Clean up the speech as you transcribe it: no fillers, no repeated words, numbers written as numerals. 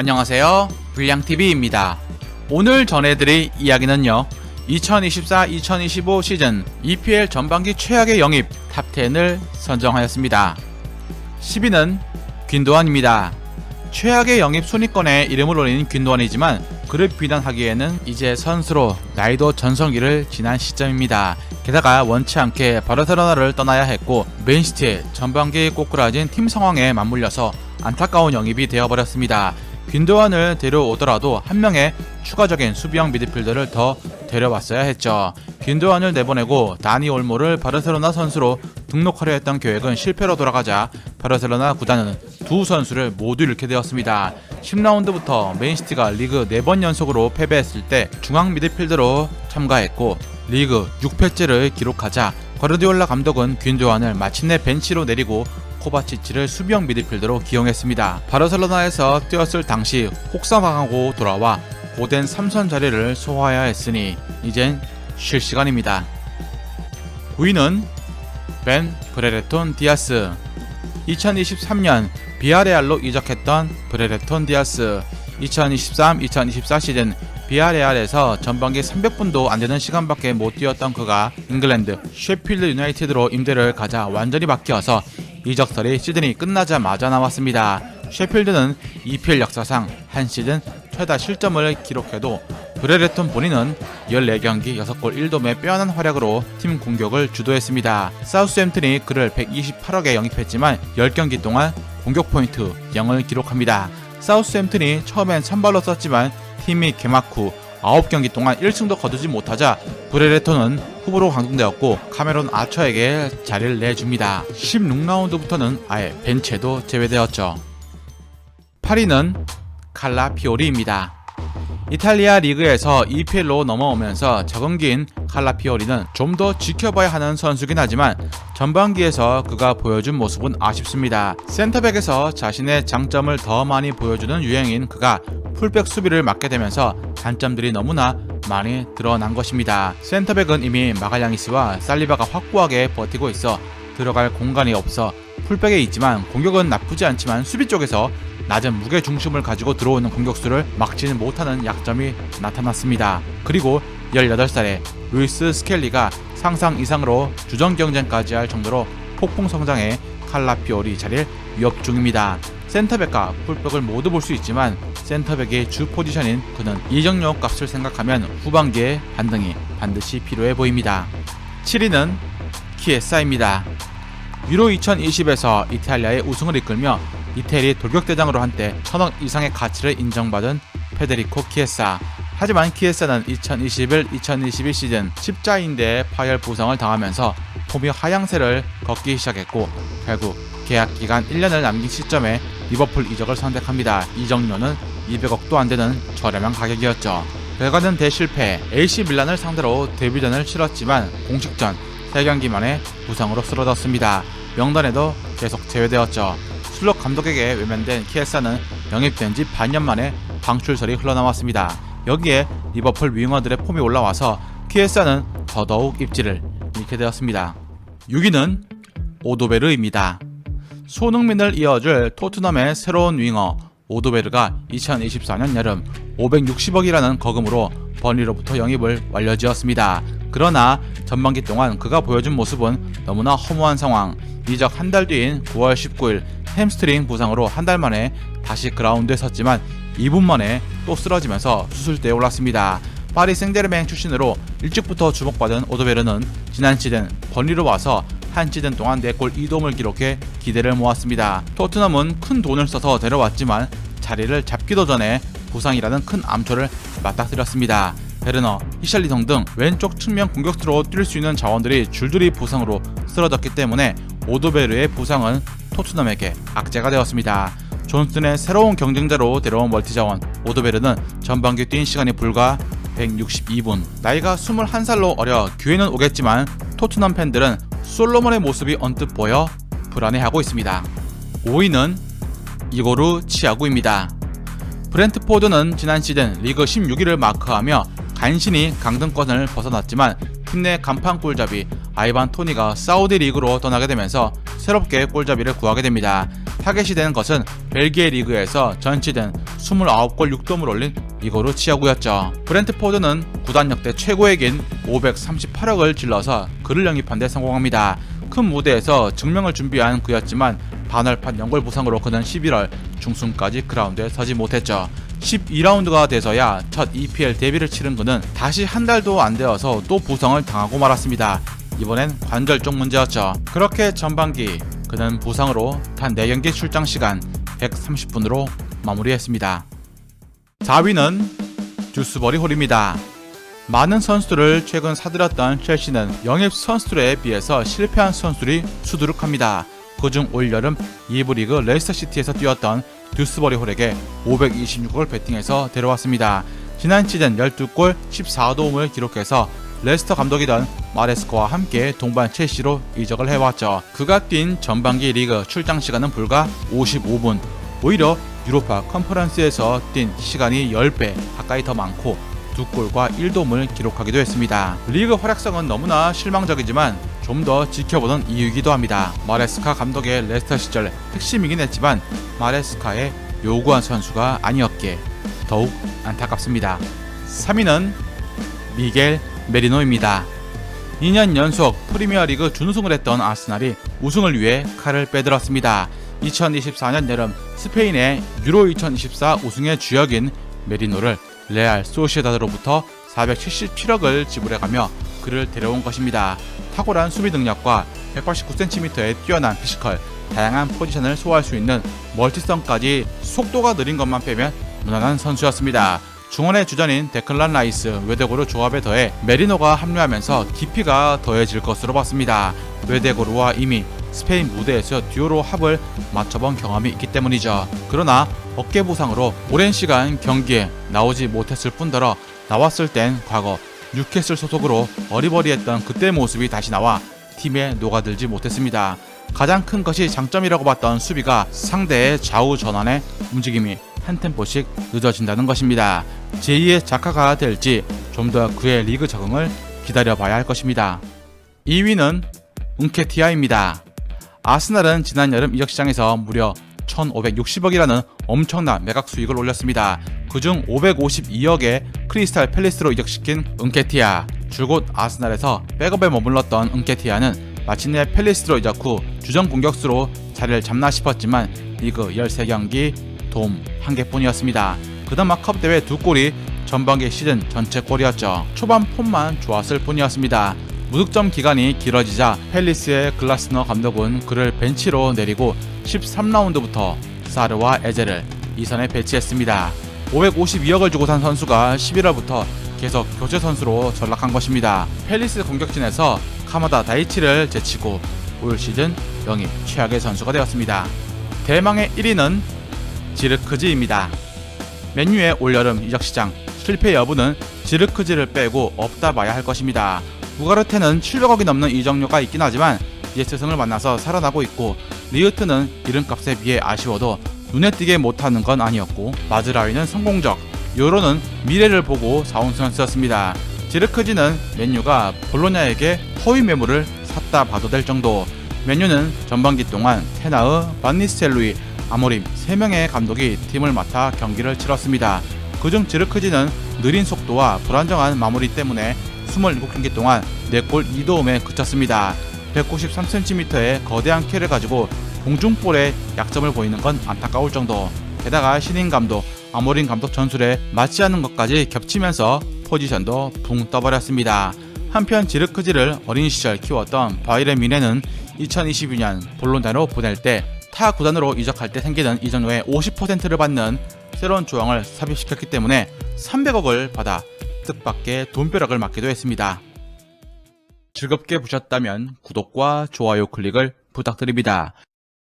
안녕하세요, 불량TV입니다. 오늘 전해드릴 이야기는요, 2024-2025 시즌 EPL 전반기 최악의 영입 탑10을 선정하였습니다. 10위는 귄도안입니다. 최악의 영입 순위권에 이름을 올린 귄도안이지만 그를 비난하기에는 이제 선수로 나이도 전성기를 지난 시점입니다. 게다가 원치 않게 바르셀로나를 떠나야 했고 맨시티의 전반기 꼬꾸라진 팀 상황에 맞물려서 안타까운 영입이 되어버렸습니다. 귄도안을 데려오더라도 한 명의 추가적인 수비형 미드필더를 더 데려왔어야 했죠. 귄도안을 내보내고 다니 올모를 바르셀로나 선수로 등록하려 했던 계획은 실패로 돌아가자 바르셀로나 구단은 두 선수를 모두 잃게 되었습니다. 10라운드부터 맨시티가 리그 4번 연속으로 패배했을 때 중앙 미드필더로 참가했고 리그 6패째를 기록하자 과르디올라 감독은 귄도안을 마침내 벤치로 내리고 코바치치를 수비형 미드필더로 기용했습니다. 바르셀로나에서 뛰었을 당시 혹사당하고 돌아와 고된 3선 자리를 소화해야 했으니 이젠 쉴 시간입니다. 9위는 벤 브레레톤 디아스. 2023년 비아레알로 이적했던 브레레톤 디아스. 2023-2024 시즌 비아레알에서 전반기 300분도 안되는 시간밖에 못 뛰었던 그가 잉글랜드 셰필드 유나이티드로 임대를 가자 완전히 바뀌어서 이적설이 시즌이 끝나자마자 나왔습니다. 셰필드는 EPL 역사상 한 시즌 최다 실점을 기록해도 브레레톤 본인은 14경기 6골 1도의 빼어난 활약으로 팀 공격을 주도했습니다. 사우스햄튼이 그를 128억에 영입했지만 10경기 동안 공격 포인트 0을 기록합니다. 사우스햄튼이 처음엔 선발로 썼지만 팀이 개막 후 9경기 동안 1승도 거두지 못하자 브레레톤은 후보로 강등되었고 카메론 아처에게 자리를 내줍니다. 16라운드부터는 아예 벤치에도 제외되었죠. 8위는 칼라피오리입니다. 이탈리아 리그에서 EPL로 넘어오면서 적응기인 칼라피오리는 좀 더 지켜봐야 하는 선수긴 하지만 전반기에서 그가 보여준 모습은 아쉽습니다. 센터백에서 자신의 장점을 더 많이 보여주는 유형인 그가 풀백 수비를 맡게 되면서 단점들이 너무나 많이 드러난 것입니다. 센터백은 이미 마갈량이스와 살리바가 확고하게 버티고 있어 들어갈 공간이 없어 풀백에 있지만 공격은 나쁘지 않지만 수비 쪽에서 낮은 무게 중심을 가지고 들어오는 공격수를 막지는 못하는 약점이 나타났습니다. 그리고 18살의 루이스 스켈리가 상상 이상으로 주전 경쟁까지 할 정도로 폭풍 성장해 칼라피오리 자리를 위협 중입니다. 센터백과 풀백을 모두 볼 수 있지만 센터백의 주 포지션인 그는 이적료 값을 생각하면 후반기에 반등이 반드시 필요해 보입니다. 7위는 키에사입니다. 유로 2020에서 이탈리아의 우승을 이끌며 이태리 돌격대장으로 한때 1000억 이상의 가치를 인정받은 페데리코 키에사. 하지만 키에사는 2021-2022 시즌 십자인대의 파열 부상을 당하면서 폼이 하향세를 걷기 시작했고 결국 계약 기간 1년을 남긴 시점에 리버풀 이적을 선택합니다. 이적료는 200억도 안되는 저렴한 가격이었죠. 결과는 대실패. AC 밀란을 상대로 데뷔전을 치렀지만 공식전 3경기 만에 부상으로 쓰러졌습니다. 명단에도 계속 제외되었죠. 슬롯 감독에게 외면된 키에사는 영입된 지 반년 만에 방출설이 흘러나왔습니다. 여기에 리버풀 윙어들의 폼이 올라와서 키에사는 더더욱 입지를 잃게 되었습니다. 6위는 오도베르입니다. 손흥민을 이어줄 토트넘의 새로운 윙어 오도베르가 2024년 여름 560억이라는 거금으로 번리로부터 영입을 완료지었습니다. 그러나 전반기 동안 그가 보여준 모습은 너무나 허무한 상황. 이적 한 달 뒤인 9월 19일 햄스트링 부상으로 한 달 만에 다시 그라운드에 섰지만 2분 만에 또 쓰러지면서 수술대에 올랐습니다. 파리 생제르맹 출신으로 일찍부터 주목받은 오도베르는 지난 시즌 번리로 와서 한 시즌 동안 4골 2도움을 기록해 기대를 모았습니다. 토트넘은 큰 돈을 써서 데려왔지만 자리를 잡기도 전에 부상이라는 큰 암초를 맞닥뜨렸습니다. 베르너, 히샬리성 등 왼쪽 측면 공격수로 뛸 수 있는 자원들이 줄줄이 부상으로 쓰러졌기 때문에 오도베르의 부상은 토트넘에게 악재가 되었습니다. 존슨의 새로운 경쟁자로 데려온 멀티자원 오도베르는 전반기 뛴 시간이 불과 162분. 나이가 21살로 어려 기회는 오겠지만 토트넘 팬들은 솔로몬의 모습이 언뜻 보여 불안해하고 있습니다. 5위는 이고르 치아구입니다. 브렌트포드는 지난 시즌 리그 16위를 마크하며 간신히 강등권을 벗어났지만 팀 내 간판 골잡이 아이반 토니가 사우디 리그로 떠나게 되면서 새롭게 골잡이를 구하게 됩니다. 타겟이 되는 것은 벨기에 리그에서 전치된 29골 6도움을 올린 이고르 치아구였죠. 브렌트포드는 구단 역대 최고액인 538억을 질러서 그를 영입한 데 성공합니다. 큰 무대에서 증명을 준비한 그였지만 반월판 연골 부상으로 그는 11월 중순까지 그라운드에 서지 못했죠. 12라운드가 돼서야 첫 EPL 데뷔를 치른 그는 다시 한 달도 안 되어서 또 부상을 당하고 말았습니다. 이번엔 관절 쪽 문제였죠. 그렇게 전반기 그는 부상으로 단 4경기 출장 시간 130분으로 마무리했습니다. 4위는 듀스버리 홀입니다. 많은 선수들을 최근 사들였던 첼시는 영입 선수들에 비해서 실패한 선수들이 수두룩합니다. 그중 올여름 2부 리그 레이스터시티에서 뛰었던 듀스버리 홀에게 526억을 베팅해서 데려왔습니다. 지난 시즌 12골 14도움을 기록해서 레스터 감독이던 마레스코와 함께 동반 첼시로 이적을 해왔죠. 그가 뛴 전반기 리그 출장 시간은 불과 55분. 오히려 유로파 컨퍼런스에서 뛴 시간이 10배 가까이 더 많고 2골과 1도움을 기록하기도 했습니다. 리그 활약성은 너무나 실망적이지만 좀 더 지켜보는 이유이기도 합니다. 마레스카 감독의 레스터 시절 핵심이긴 했지만 마레스카의 요구한 선수가 아니었기에 더욱 안타깝습니다. 3위는 미겔 메리노입니다. 2년 연속 프리미어리그 준우승을 했던 아스날이 우승을 위해 칼을 빼들었습니다. 2024년 여름 스페인의 유로 2024 우승의 주역인 메리노를 레알 소시에다드로부터 477억을 지불해가며 그를 데려온 것입니다. 탁월한 수비 능력과 189cm의 뛰어난 피지컬, 다양한 포지션을 소화할 수 있는 멀티성까지 속도가 느린 것만 빼면 무난한 선수였습니다. 중원의 주전인 데클란 라이스, 웨데고르 조합에 더해 메리노가 합류하면서 깊이가 더해질 것으로 봤습니다. 웨데고르와 이미 스페인 무대에서 듀오로 합을 맞춰본 경험이 있기 때문이죠. 그러나 어깨 부상으로 오랜 시간 경기에 나오지 못했을 뿐더러 나왔을 땐 과거 뉴캐슬 소속으로 어리버리했던 그때 모습이 다시 나와 팀에 녹아들지 못했습니다. 가장 큰 것이 장점이라고 봤던 수비가 상대의 좌우 전환의 움직임이 한 템포씩 늦어진다는 것입니다. 제2의 자카가 될지 좀 더 그의 리그 적응을 기다려봐야 할 것입니다. 2위는 은케티아입니다. 아스날은 지난 여름 이적 시장에서 무려 1,560억이라는 엄청난 매각 수익을 올렸습니다. 그중 552억에 크리스탈 팰리스로 이적시킨 은케티아. 줄곧 아스날에서 백업에 머물렀던 은케티아는 마침내 팰리스로 이적 후 주전 공격수로 자리를 잡나 싶었지만 리그 13경기 도움 1개뿐이었습니다. 그나마 컵 대회 2골이 전반기 시즌 전체 골이었죠. 초반 폼만 좋았을 뿐이었습니다. 무득점 기간이 길어지자 팰리스의 글라스너 감독은 그를 벤치로 내리고 13라운드부터 사르와 에제를 2선에 배치했습니다. 552억을 주고 산 선수가 11월부터 계속 교체 선수로 전락한 것입니다. 팰리스 공격진에서 카마다 다이치를 제치고 올 시즌 영입 최악의 선수가 되었습니다. 대망의 1위는 지르크지입니다. 맨유의 올여름 이적시장 실패 여부는 지르크지를 빼고 없다 봐야 할 것입니다. 우가르테는 700억이 넘는 이적료가 있긴 하지만 예스승을 만나서 살아나고 있고 리우트는 이름값에 비해 아쉬워도 눈에 띄게 못하는 건 아니었고 마즈라위는 성공적, 요로는 미래를 보고 사온 선수였습니다. 지르크지는 맨유가 볼로냐에게 허위 매물을 샀다 봐도 될 정도. 맨유는 전반기 동안 테나흐, 반니스텔루이, 아모림 3명의 감독이 팀을 맡아 경기를 치렀습니다. 그중 지르크지는 느린 속도와 불안정한 마무리 때문에 27경기 동안 4골 2도움에 그쳤습니다. 193cm의 거대한 키를 가지고 공중볼에 약점을 보이는 건 안타까울 정도. 게다가 신인 감독 아모린 감독 전술에 맞지 않는 것까지 겹치면서 포지션도 붕 떠버렸습니다. 한편 지르크지를 어린 시절 키웠던 바이렌 미네는 2022년 볼로냐로 보낼 때 타 구단으로 이적할 때 생기는 이적료의 50%를 받는 새로운 조항을 삽입시켰기 때문에 300억을 받아 뜻밖의 돈벼락을 맞기도 했습니다. 즐겁게 보셨다면 구독과 좋아요 클릭을 부탁드립니다.